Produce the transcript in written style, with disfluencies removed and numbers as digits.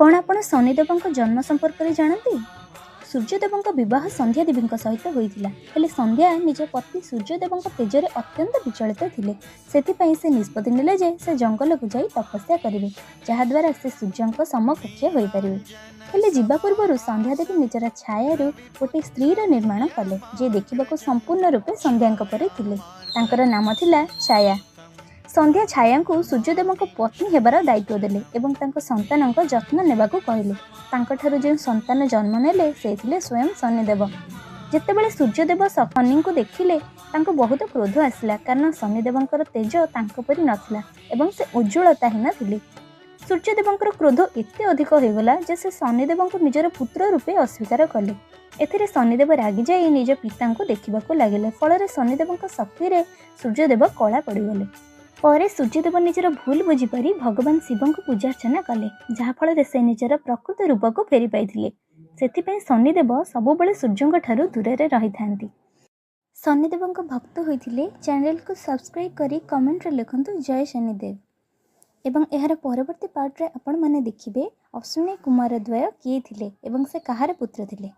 कौन आपण शनिदेव जन्म संपर्क में जानती? सूर्यदेव बह संध्या देवी सहित होता। हेले संध्या निज पति सूर्यदेव तेजरे अत्यंत विचलित थे। से निष्पत्ति नेले जे से जंगल को जाई तपस्या करेंगे, जहाद्वारा से सूर्य समकक्ष हो पारे। हेले जीवा पूर्व संध्या देवी निजर छाया गोटे स्त्रीर निर्माण कले जे देखा संपूर्ण रूपे संध्या परे थिले। तांकर नाम थिला छाया। संध्या छाया को सूर्यदेव पत्नी हेबार दायित्व देले एवं तांको संतान जत्न नेबाकू कहले। तांकठारु जो संतान जन्म नेले से थिले स्वयं शनिदेव। जेतेबेले सूर्यदेव शनि को देखिले तांको बहुत क्रोध आसला, कारण शनिदेवंकर तेज तांको परि नथिला एवं से उज्ज्वलताहीन थिले। सूर्यदेवंकर क्रोध एते अधिक होगला जे से शनिदेव निजर पुत्र रूपे अस्वीकार कले। एथिरे शनिदेव रागी जाई निज पिता को देखिबाकू लागिले। फल शनिदेवंक शक्ति रे सूर्यदेव कला पड़गले। पर सूर्यदेव निजर भूल बुझीपारी भगवान शिव को पूजा अर्चना कले, जहाँफल से निजर प्रकृत रूप को फेरी पाइथिले। सेथिपई शनिदेव सबुबले सूर्यंक ठारू दूरे रही थांती। शनिदेव भक्त होइथिले। चैनल को सब्सक्राइब करी कमेंट रे लिखंतु जय शनिदेव। एवं एहार परवर्ती पार्ट रे आपण माने देखिबे अश्विनी कुमार द्वय किए थिले एवं से कहार पुत्र थिले।